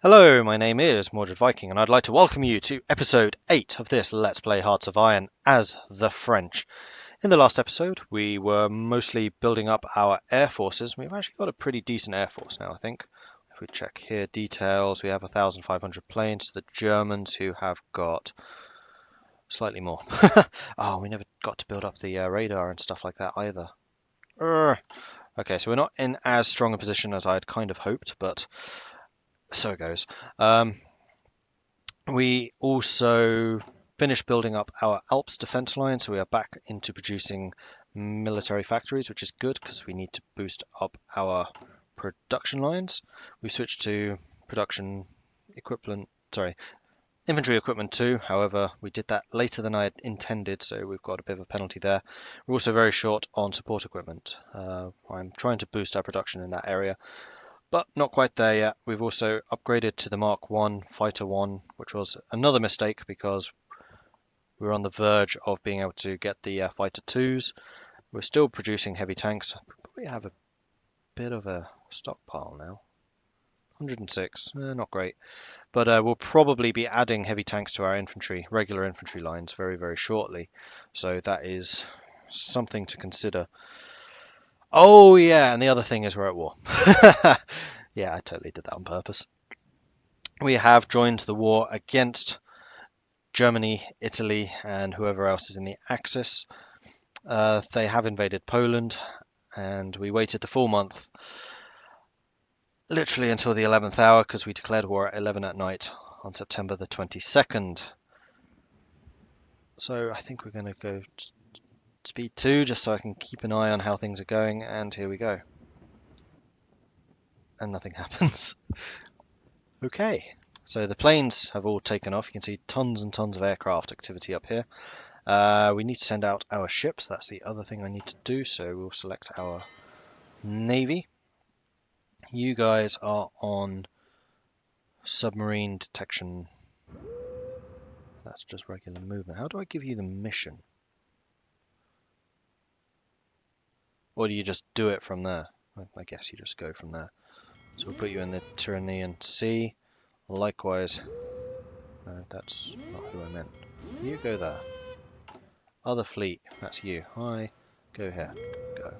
Hello, my name is Mordred Viking, and I'd like to welcome you to episode 8 of this Let's Play Hearts of Iron as the French. In the last episode, we were mostly building up our air forces. We've actually got a pretty decent air force now, I think. If we check here, details, we have 1,500 planes. The Germans who have got slightly more. Oh, we never got to build up the radar and stuff like that either. Urgh. Okay, so we're not in as strong a position as I'd kind of hoped, but so it goes. We also finished building up our Alps defense line, so we are back into producing military factories, which is good because we need to boost up our production lines. We switched to production equipment, sorry, infantry equipment too. However, we did that later than I had intended, so we've got a bit of a penalty there. We're also very short on support equipment. I'm trying to boost our production in that area, but not quite there yet. We've also upgraded to the Mark 1 Fighter 1, which was another mistake because we were on the verge of being able to get the Fighter 2s. We're still producing heavy tanks. We have a bit of a stockpile now. 106, not great. But we'll probably be adding heavy tanks to our infantry, regular infantry lines very, very shortly. So that is something to consider. Oh yeah, and the other thing is we're at war. Yeah, I totally did that on purpose. We have joined the war against Germany, Italy, and whoever else is in the Axis. They have invaded Poland, and we waited the full month, literally until the 11th hour, because we declared war at 11 at night on September the 22nd. So I think we're going to go speed 2, just so I can keep an eye on how things are going, and here we go. And nothing happens. Okay, so the planes have all taken off. You can see tons and tons of aircraft activity up here. We need to send out our ships. That's the other thing I need to do. So we'll select our navy. You guys are on submarine detection. That's just regular movement. How do I give you the mission? Or do you just do it from there? I guess you just go from there. So we'll put you in the Tyrrhenian Sea. Likewise, no, that's not who I meant. You go there. Other fleet, that's you. Hi, go here. Go.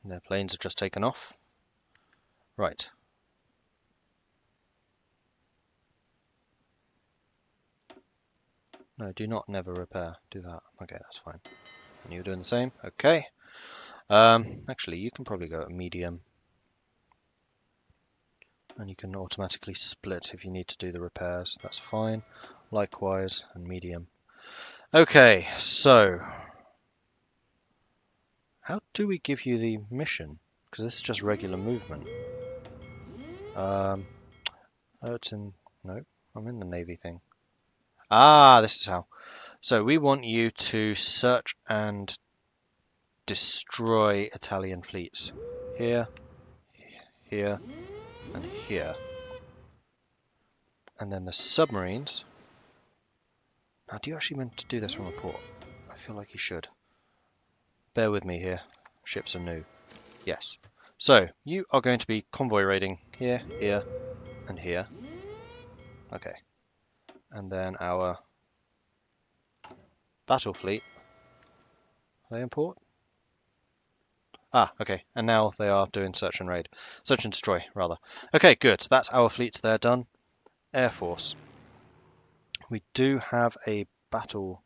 Their planes have just taken off. Right. No, do not never repair. Do that. Okay, that's fine. And you're doing the same? Okay. Actually, you can probably go at medium. And you can automatically split if you need to do the repairs. That's fine. Likewise, and medium. Okay, so how do we give you the mission? Because this is just regular movement. Oh, it's in... No, I'm in the Navy thing. Ah, this is how. So we want you to search and destroy Italian fleets. Here, here, and here. And then the submarines. Now, do you actually meant to do this from a port? I feel like you should. Bear with me here. Ships are new. Yes. So, you are going to be convoy raiding here, here, and here. Okay. And then our battle fleet. Are they in port? Ah, okay. And now they are doing search and raid. Search and destroy, rather. Okay, good. That's our fleets there done. Air Force. We do have a battle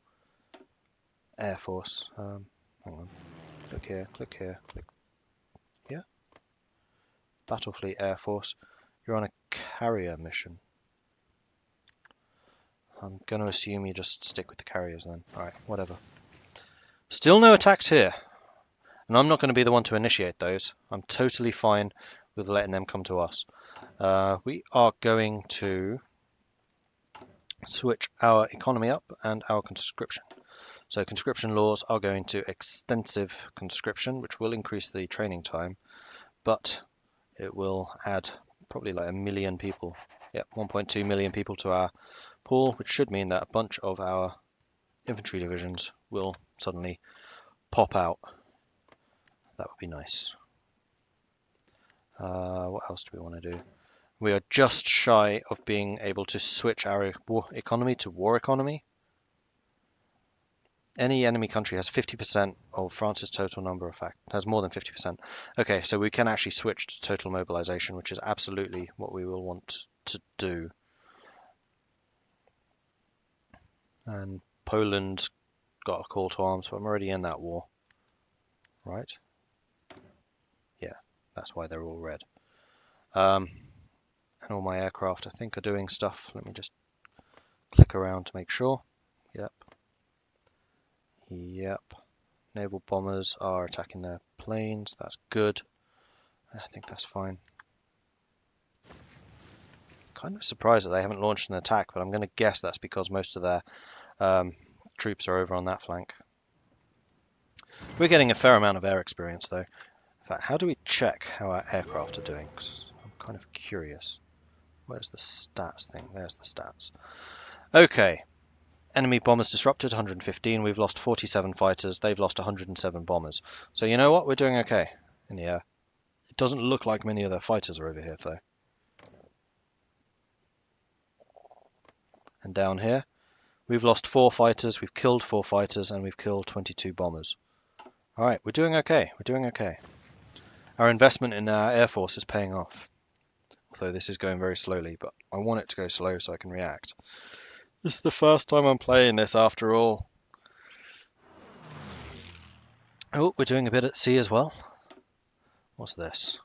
Air Force. Hang on. Click here, click here, click here. Battle Fleet Air Force. You're on a carrier mission. I'm going to assume you just stick with the carriers then. Alright, whatever. Still no attacks here. And I'm not going to be the one to initiate those. I'm totally fine with letting them come to us. We are going to switch our economy up and our conscription. So conscription laws are going to extensive conscription, which will increase the training time, but it will add probably like 1 million people. Yep, 1.2 million people to our pool, which should mean that a bunch of our infantry divisions will suddenly pop out. That would be nice. What else do we want to do? We are just shy of being able to switch our war economy to war economy. Any enemy country has 50% of France's total number of has more than 50%. Okay, so we can actually switch to total mobilization, which is absolutely what we will want to do. And Poland's got a call to arms, but I'm already in that war. Right? Yeah, that's why they're all red. And all my aircraft, I think, are doing stuff. Let me just click around to make sure. Yep. Yep. Naval bombers are attacking their planes. That's good. I think that's fine. Kind of surprised that they haven't launched an attack, but I'm going to guess that's because most of their troops are over on that flank. We're getting a fair amount of air experience, though. In fact, how do we check how our aircraft are doing? 'Cause I'm kind of curious. Where's the stats thing? There's the stats. Okay. Enemy bombers disrupted, 115. We've lost 47 fighters. They've lost 107 bombers. So you know what? We're doing okay in the air. It doesn't look like many of their fighters are over here, though. And down here, we've lost 4 fighters, we've killed 4 fighters, and we've killed 22 bombers. All right, we're doing okay. We're doing okay. Our investment in our air force is paying off. Although this is going very slowly, but I want it to go slow so I can react. This is the first time I'm playing this after all. Oh, we're doing a bit at sea as well. What's this?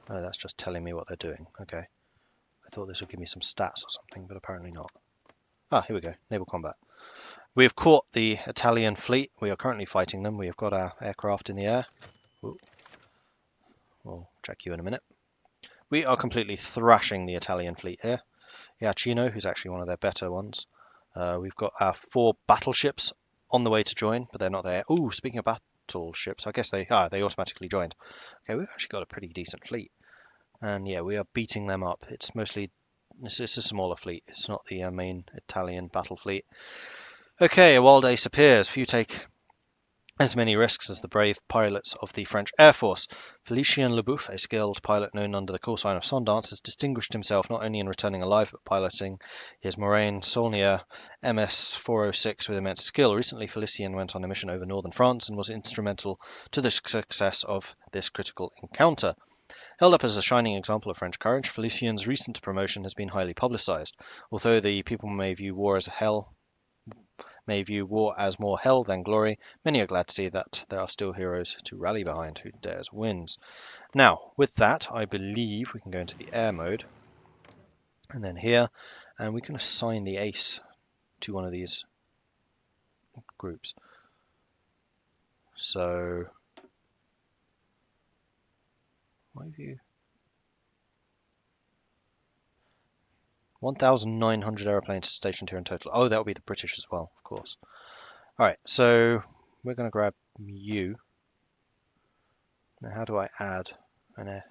Oh, that's just telling me what they're doing. Okay. I thought this would give me some stats or something, but apparently not. Ah, here we go. Naval combat. We have caught the Italian fleet. We are currently fighting them. We have got our aircraft in the air. Ooh. We'll check you in a minute. We are completely thrashing the Italian fleet here. Iachino, who's actually one of their better ones. We've got our 4 battleships on the way to join, but they're not there. Ooh, speaking of battleships, I guess they automatically joined. Okay, we've actually got a pretty decent fleet. And yeah, we are beating them up. It's a smaller fleet. It's not the main Italian battle fleet. Okay, a wild ace appears. Few take as many risks as the brave pilots of the French Air Force. Félicien Leboeuf, a skilled pilot known under the call sign of Sundance, has distinguished himself not only in returning alive but piloting his Morane Saulnier MS-406 with immense skill. Recently, Félicien went on a mission over northern France and was instrumental to the success of this critical encounter. Held up as a shining example of French courage, Felicien's recent promotion has been highly publicized. Although the people may view war as more hell than glory, many are glad to see that there are still heroes to rally behind. Who dares wins. Now, with that, I believe we can go into the air mode, and then here, and we can assign the ace to one of these groups. So, my view. 1,900 aeroplanes stationed here in total. Oh, that will be the British as well, of course. All right, so we're going to grab you. Now, how do I add an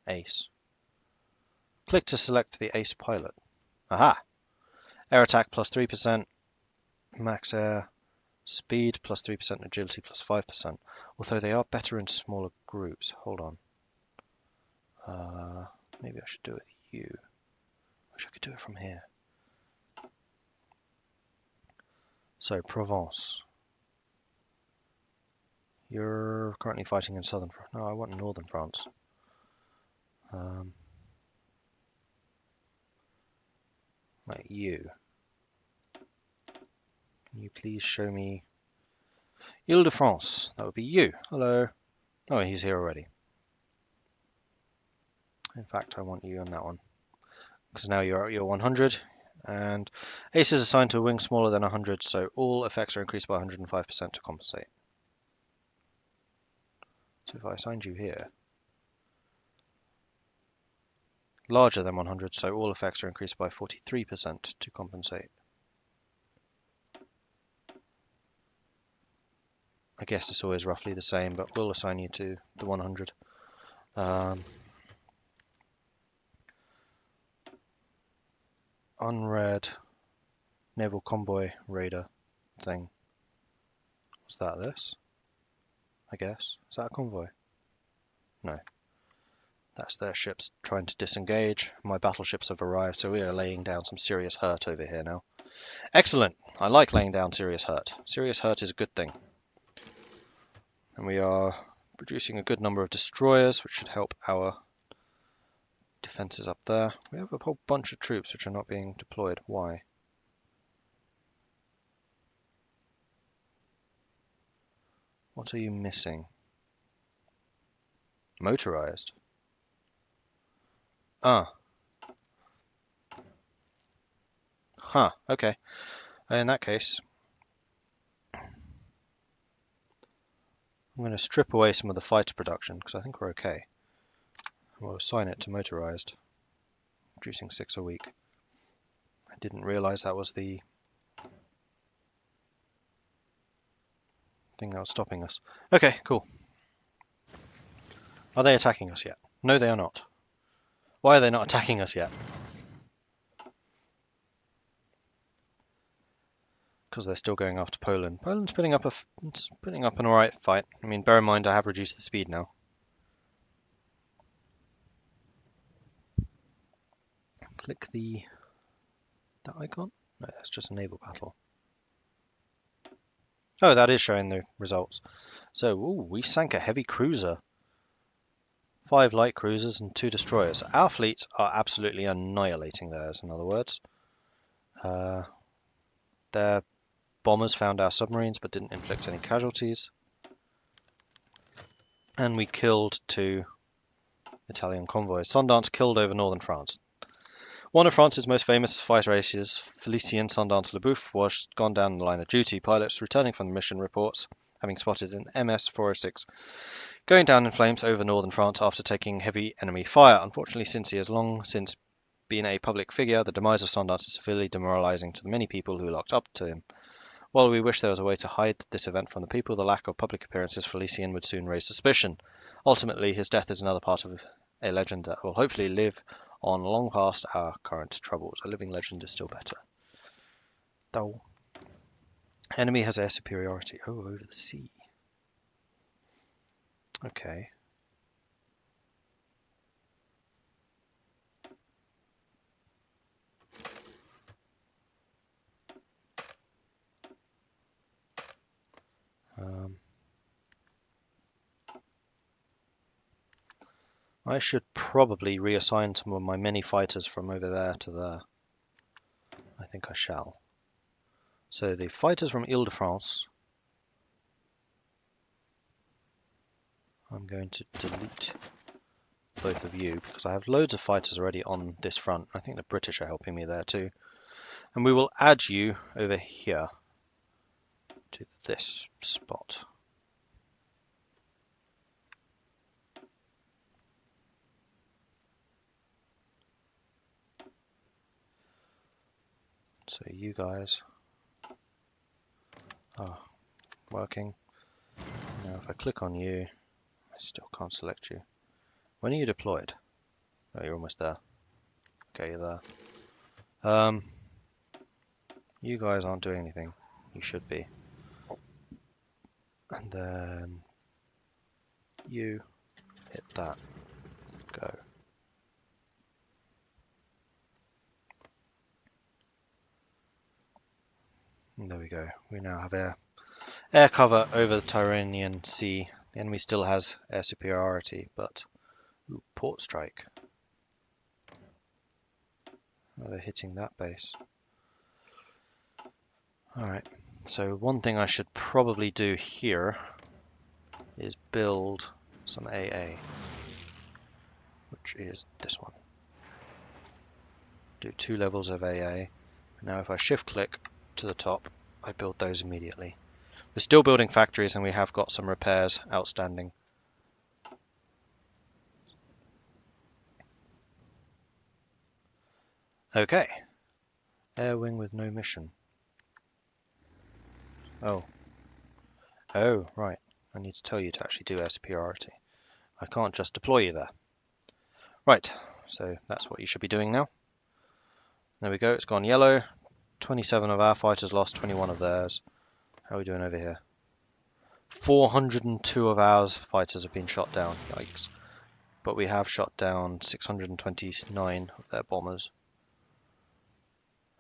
ace? Click to select the ace pilot. Aha! Air attack plus 3%, max air speed plus 3%, agility plus 5%. Although they are better in smaller groups. Hold on. Maybe I should do it with you. Wish I could do it from here. So, Provence. You're currently fighting in southern France. No, I want northern France. Right, you. Can you please show me Ile-de-France? That would be you. Hello. Oh, he's here already. In fact, I want you on that one. Because now you're at your 100. And ace is assigned to a wing smaller than 100, so all effects are increased by 105% to compensate. So if I assigned you here, larger than 100, so all effects are increased by 43% to compensate. I guess it's always roughly the same, but we'll assign you to the 100. Unread naval convoy raider thing. Was that this? I guess. Is that a convoy? No. That's their ships trying to disengage. My battleships have arrived, so we are laying down some serious hurt over here now. Excellent! I like laying down serious hurt. Serious hurt is a good thing. And we are producing a good number of destroyers, which should help our defences up there. We have a whole bunch of troops which are not being deployed. Why? What are you missing? Motorized. Ah. Huh, okay. In that case, I'm going to strip away some of the fighter production, because I think we're okay. We'll assign it to motorized, producing 6 a week. I didn't realize that was the thing that was stopping us. Okay, cool. Are they attacking us yet? No, they are not. Why are they not attacking us yet? Because they're still going after Poland. Poland's putting up an alright fight. I mean, bear in mind I have reduced the speed now. Click that icon? No, that's just a naval battle. Oh, that is showing the results. So, ooh, we sank a heavy cruiser. 5 light cruisers and 2 destroyers. Our fleets are absolutely annihilating theirs, in other words. Their bombers found our submarines but didn't inflict any casualties. And we killed 2 Italian convoys. Sundance killed over northern France. One of France's most famous fighter aces, Félicien Sundance-Leboeuf, was gone down in the line of duty. Pilots returning from the mission reports having spotted an MS-406 going down in flames over northern France after taking heavy enemy fire. Unfortunately, since he has long since been a public figure, the demise of Sundance is severely demoralizing to the many people who looked up to him. While we wish there was a way to hide this event from the people, the lack of public appearances for Félicien would soon raise suspicion. Ultimately, his death is another part of a legend that will hopefully live on long past our current troubles. A living legend is still better. Though. Enemy has air superiority. Oh, over the sea. Okay. I should probably reassign some of my mini fighters from over there to there. I think I shall. So the fighters from Ile-de-France, I'm going to delete both of you because I have loads of fighters already on this front. I think the British are helping me there too. And we will add you over here to this spot. So you guys are working. Now if I click on you, I still can't select you. When are you deployed? Oh, you're almost there. Okay, you're there. You guys aren't doing anything. You should be. And then you hit that. Go. And there we go. We now have air cover over the Tyrrhenian Sea. The enemy still has air superiority, but ooh, port strike. Oh, they're hitting that base. Alright, so one thing I should probably do here is build some AA, which is this one. Do 2 levels of AA. Now if I shift click to the top, I build those immediately. We're still building factories and we have got some repairs outstanding. Okay. Air wing with no mission. Oh. Oh, right. I need to tell you to actually do air superiority. I can't just deploy you there. Right, so that's what you should be doing now. There we go, it's gone yellow. 27 of our fighters lost, 21 of theirs. How are we doing over here? 402 of our fighters have been shot down. Yikes. But we have shot down 629 of their bombers.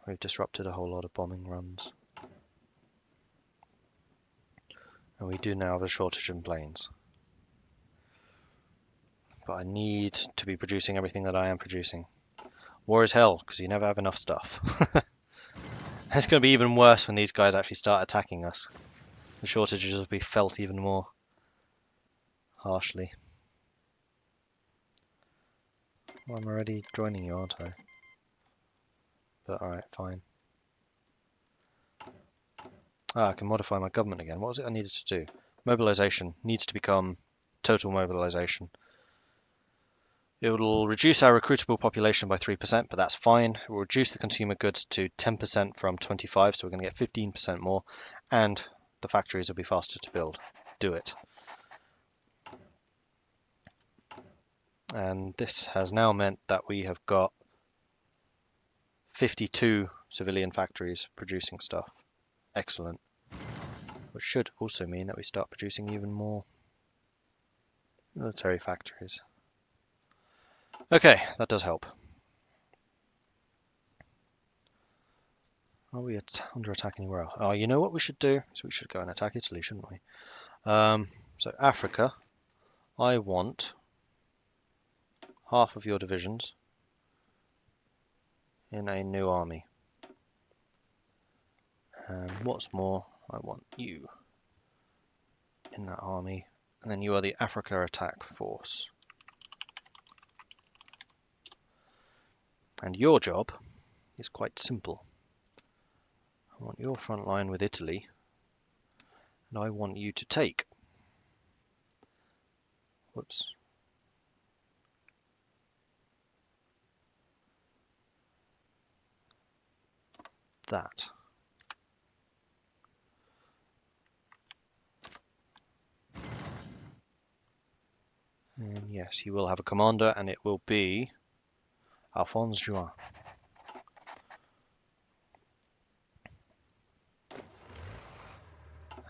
We've disrupted a whole lot of bombing runs. And we do now have a shortage in planes. But I need to be producing everything that I am producing. War is hell, because you never have enough stuff. It's going to be even worse when these guys actually start attacking us. The shortages will be felt even more harshly. Well, I'm already joining you, aren't I? But alright, fine. I can modify my government again. What was it I needed to do? Mobilization needs to become total mobilization. It will reduce our recruitable population by 3%, but that's fine. It will reduce the consumer goods to 10% from 25, so we're going to get 15% more, and the factories will be faster to build. Do it. And this has now meant that we have got 52 civilian factories producing stuff. Excellent. Which should also mean that we start producing even more military factories. Okay, that does help. Are we under attack anywhere else? Oh, you know what we should do? So we should go and attack Italy, shouldn't we? So Africa, I want half of your divisions in a new army. And what's more, I want you in that army. And then you are the Africa Attack Force. And your job is quite simple. I want your front line with Italy, and I want you to take. Whoops. That. And yes, you will have a commander, and it will be Alphonse Juin.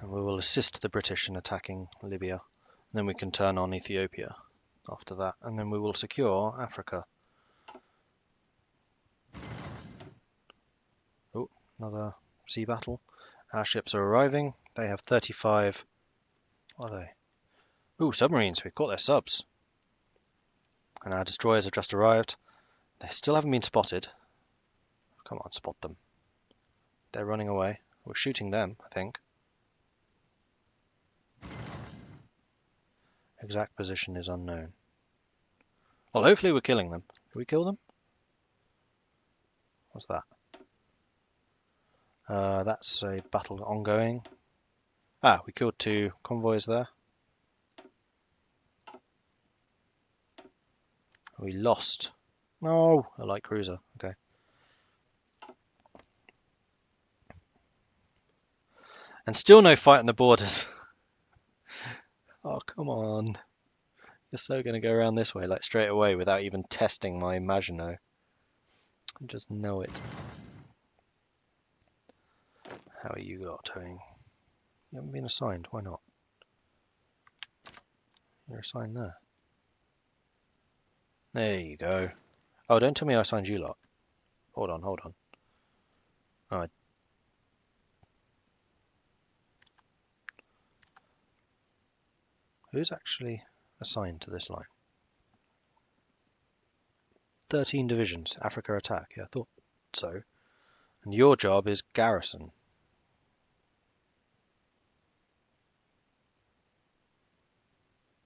And we will assist the British in attacking Libya. And then we can turn on Ethiopia after that, and then we will secure Africa. Oh, another sea battle. Our ships are arriving. They have 35. What are they? Ooh, submarines. We've got their subs. And our destroyers have just arrived. They still haven't been spotted. Come on, spot them. They're running away. We're shooting them, I think. Exact position is unknown. Well, hopefully we're killing them. Did we kill them? What's that? That's a battle ongoing. Ah, we killed 2 convoys there. We lost. No, a light cruiser. Okay. And still no fight on the borders. Oh, come on. You're so going to go around this way, like straight away, without even testing my Maginot. I just know it. How are you lot doing? You haven't been assigned. Why not? You're assigned there. There you go. Oh, don't tell me I assigned you lot. Hold on, hold on. Oh, who's actually assigned to this line? 13 divisions, Africa attack. Yeah, I thought so. And your job is garrison.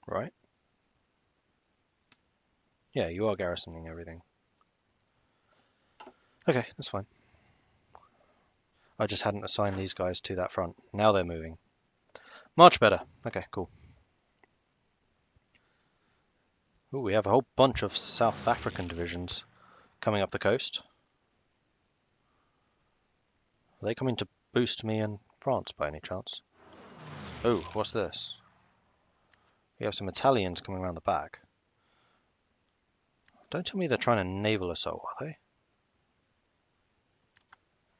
Right? Yeah, you are garrisoning everything. Okay, that's fine. I just hadn't assigned these guys to that front. Now they're moving. Much better. Okay, cool. Ooh, we have a whole bunch of South African divisions coming up the coast. Are they coming to boost me in France by any chance? Oh, what's this? We have some Italians coming around the back. Don't tell me they're trying to naval assault, are they?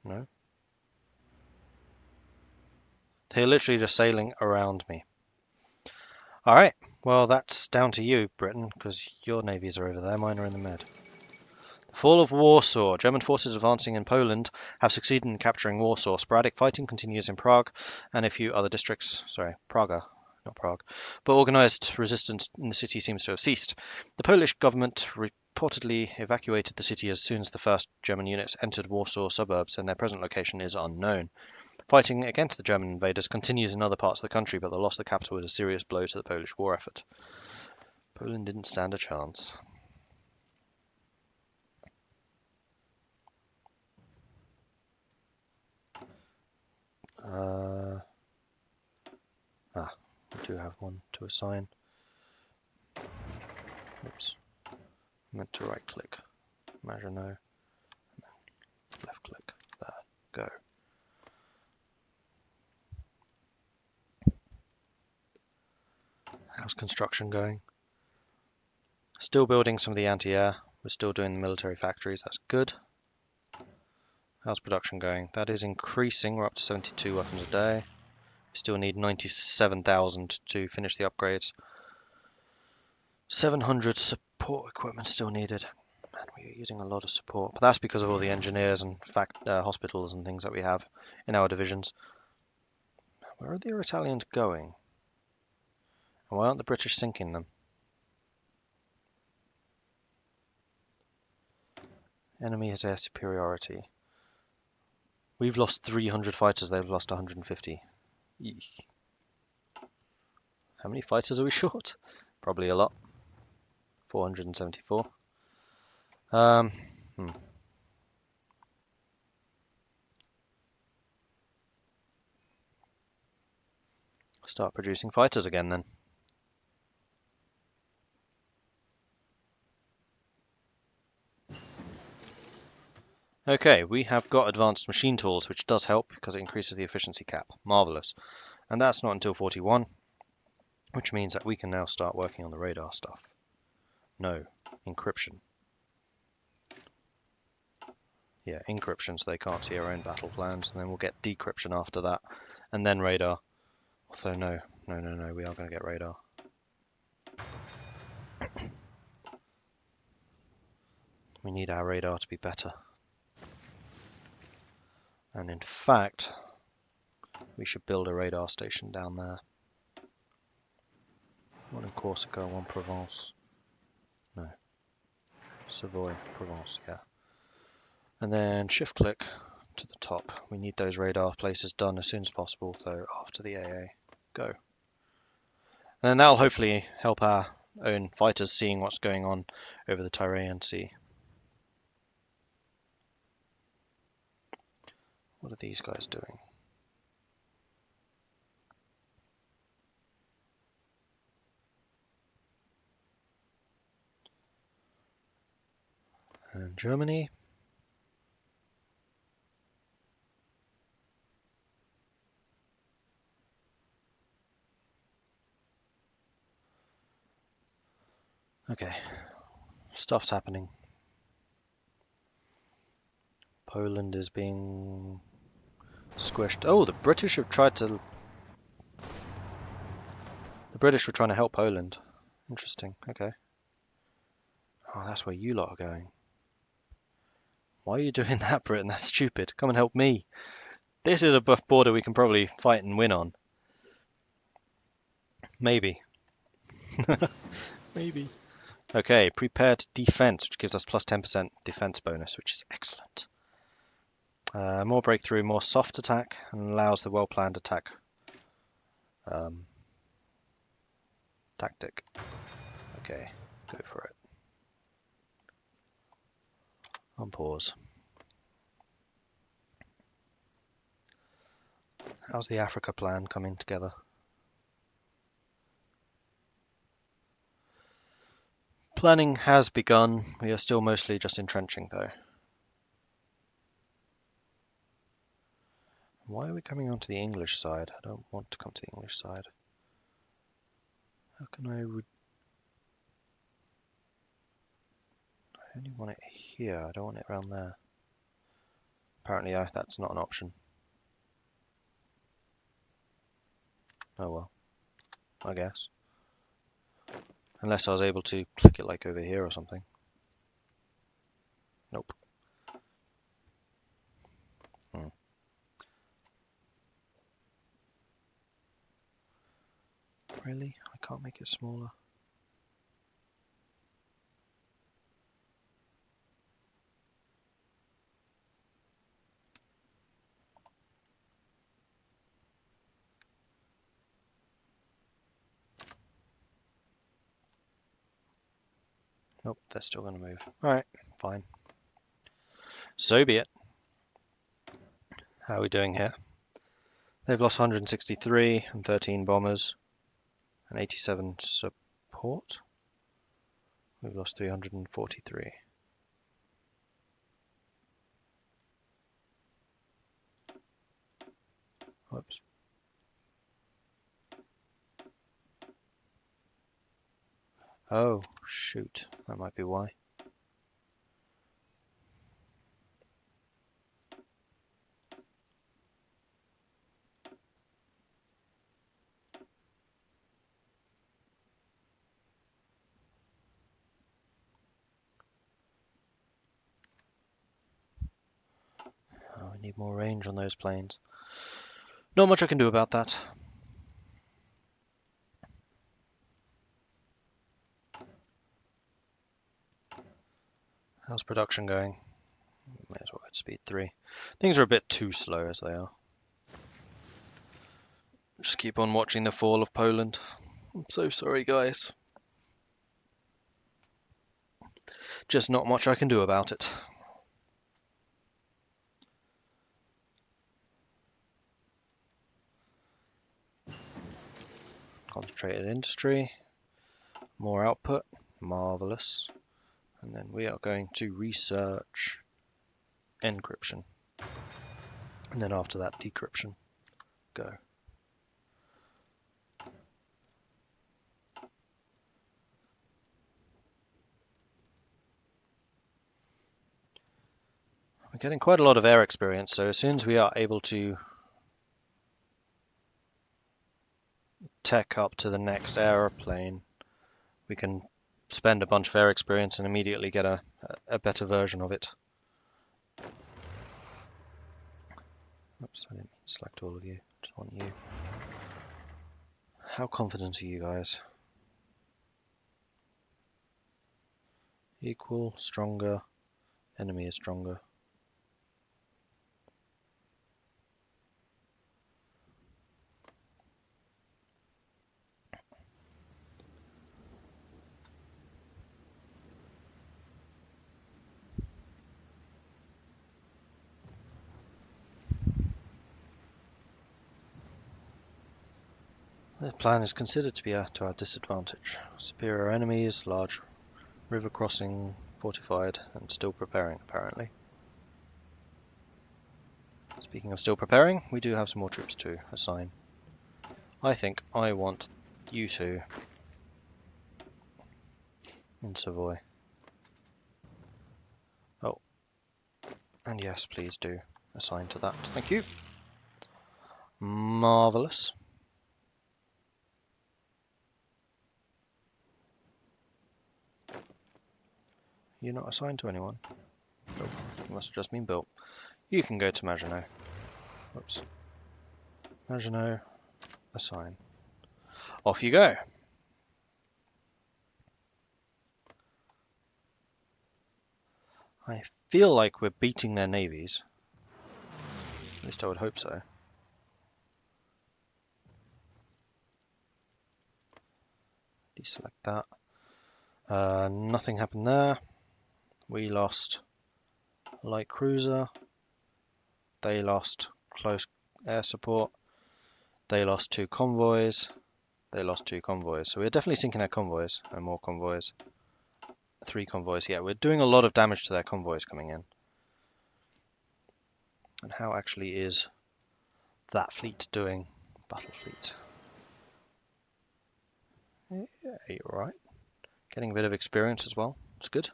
No. They're literally just sailing around me. Alright, well that's down to you, Britain, because your navies are over there, mine are in the Med. The fall of Warsaw. German forces advancing in Poland have succeeded in capturing Warsaw. Sporadic fighting continues in Prague and a few other districts. Sorry, Praga, not Prague. But organized resistance in the city seems to have ceased. The Polish government reportedly evacuated the city as soon as the first German units entered Warsaw suburbs, and their present location is unknown. Fighting against the German invaders continues in other parts of the country, but the loss of the capital was a serious blow to the Polish war effort. Poland didn't stand a chance. We do have one to assign. Oops. I meant to right click. Maginot. Left click. There. Go. How's construction going? Still building some of the anti-air. We're still doing the military factories. That's good. How's production going? That is increasing. We're up to 72 weapons a day. We still need 97,000 to finish the upgrades. 700 support equipment still needed. Man, we're using a lot of support. But that's because of all the engineers and hospitals and things that we have in our divisions. Where are the Italians going? And why aren't the British sinking them? Enemy has air superiority. We've lost 300 fighters, they've lost 150. Eek. How many fighters are we short? Probably a lot. 474. Start producing fighters again then. Okay, we have got advanced machine tools, which does help because it increases the efficiency cap. Marvelous. And that's not until 41, which means that we can now start working on the radar stuff. No, encryption. Yeah, encryption so they can't see our own battle plans, and then we'll get decryption after that, and then radar. Although no, we are going to get radar. We need our radar to be better. And in fact, we should build a radar station down there. One in Corsica, one Provence. No. Savoy, Provence, yeah. And then shift click to the top. We need those radar places done as soon as possible, though after the AA. Go. And then that'll hopefully help our own fighters seeing what's going on over the Tyrrhenian Sea. What are these guys doing? And Germany. Okay, stuff's happening. Poland is being squished. Oh, the British have tried to... The British were trying to help Poland. Interesting, okay. Oh, that's where you lot are going. Why are you doing that, Britain? That's stupid. Come and help me. This is a border we can probably fight and win on. Maybe. Maybe. Okay, prepared defense, which gives us plus 10% defense bonus, which is excellent. More breakthrough, more soft attack, and allows the well-planned attack tactic. Okay, go for it. On pause. How's the Africa plan coming together? Planning has begun. We are still mostly just entrenching, though. Why are we coming onto the English side? I don't want to come to the English side. How can I only want it here. I don't want it around there. Apparently, that's not an option. Oh well. I guess. Unless I was able to click it like over here or something. Nope. Really? I can't make it smaller. Nope, they're still going to move. Alright, fine. So be it. How are we doing here? They've lost 163 and 13 bombers and 87 support. We've lost 343. Whoops. Oh, shoot. That might be why. Oh, I need more range on those planes. Not much I can do about that. How's production going? May as well at speed 3. Things are a bit too slow as they are. Just keep on watching the fall of Poland. I'm so sorry, guys. Just not much I can do about it. Concentrated industry. More output. Marvelous. And then we are going to research encryption. And then after that, decryption. Go. We're getting quite a lot of air experience, so as soon as we are able to tech up to the next aeroplane, we can spend a bunch of air experience and immediately get a better version of it. Oops, I didn't mean to select all of you. Just want you. How confident are you guys? Equal, stronger, enemy is stronger. The plan is considered to be to our disadvantage. Superior enemies, large river crossing, fortified, and still preparing, apparently. Speaking of still preparing, we do have some more troops to assign. I think I want you two in Savoy. Oh, and yes, please do assign to that. Thank you. Marvellous. You're not assigned to anyone? Nope, you must have just been built. You can go to Maginot. Whoops. Maginot, assign. Off you go. I feel like we're beating their navies. At least I would hope so. Deselect that. Nothing happened there. We lost light cruiser. They lost close air support. They lost 2 convoys. They lost 2 convoys. So we're definitely sinking their convoys and more convoys. 3 convoys. Yeah, we're doing a lot of damage to their convoys coming in. And how actually is that fleet doing? Battle fleet. Yeah, you're right. Getting a bit of experience as well. It's good.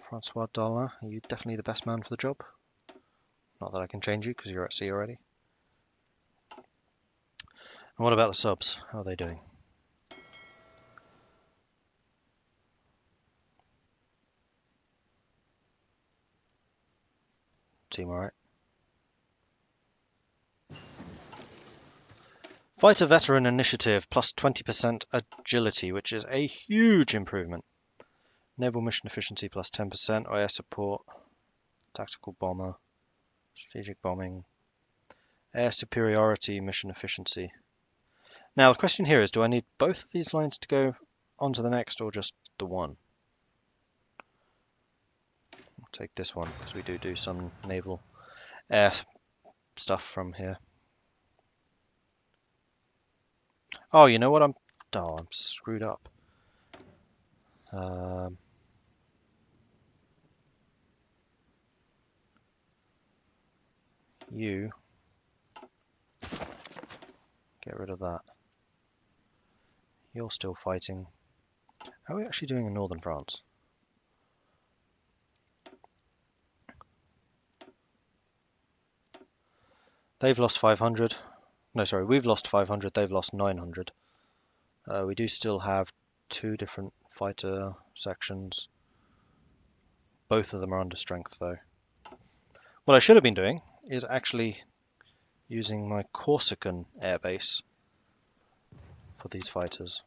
Francois Darlin, are you definitely the best man for the job? Not that I can change you because you're at sea already. And what about the subs? How are they doing? team, alright. Fighter Veteran Initiative, plus 20% agility, which is a huge improvement. Naval mission efficiency, plus 10%. Air support, tactical bomber, strategic bombing, air superiority, mission efficiency. Now, the question here is, do I need both of these lines to go on to the next, or just the one? I'll take this one, because we do some naval air stuff from here. Oh, you know what? I'm screwed up. You get rid of that. You're still fighting. How are we actually doing in northern France? They've lost 500. No, sorry, we've lost 500. They've lost 900. We do still have 2 different fighter sections. Both of them are under strength, though. What I should have been doing is actually using my Corsican airbase for these fighters.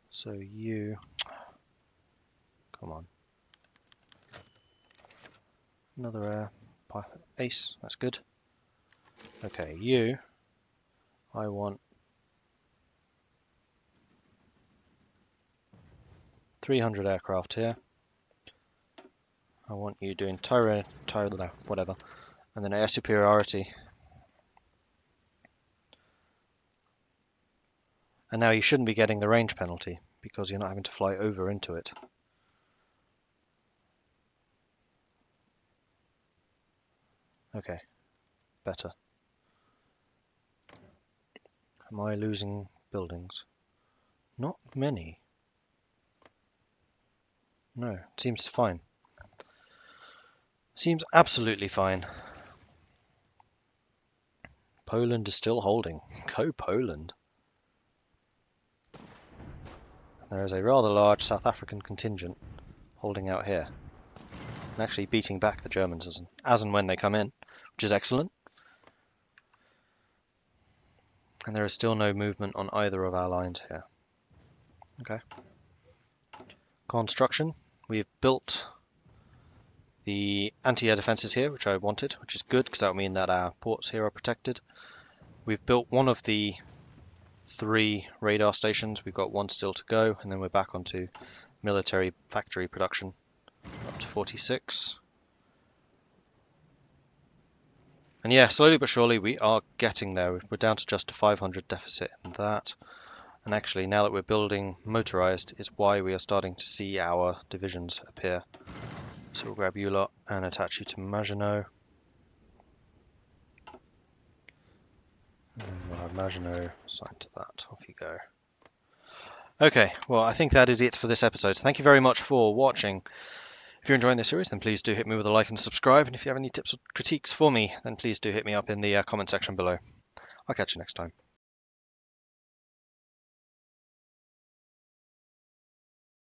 So you... Come on. Another air. Ace, that's good. Okay, you... I want 300 aircraft here. I want you doing whatever, and then air superiority. And now you shouldn't be getting the range penalty because you're not having to fly over into it. Okay, better. Am I losing buildings? Not many. No, it seems fine. Seems absolutely fine. Poland is still holding. Go Poland. There is a rather large South African contingent holding out here. And actually beating back the Germans as and when they come in, which is excellent. And there is still no movement on either of our lines here. Okay. Construction. We've built the anti-air defences here, which I wanted, which is good because that will mean that our ports here are protected. We've built one of the 3 radar stations. We've got 1 still to go, and then we're back onto military factory production, up to 46. And yeah, slowly but surely we are getting there. We're down to just a 500 deficit in that. And actually, now that we're building motorized is why we are starting to see our divisions appear. So we'll grab you lot and attach you to Maginot. And we'll have Maginot assigned to that. Off you go. Okay, well, I think that is it for this episode. So thank you very much for watching. If you're enjoying this series, then please do hit me with a like and subscribe. And if you have any tips or critiques for me, then please do hit me up in the comment section below. I'll catch you next time.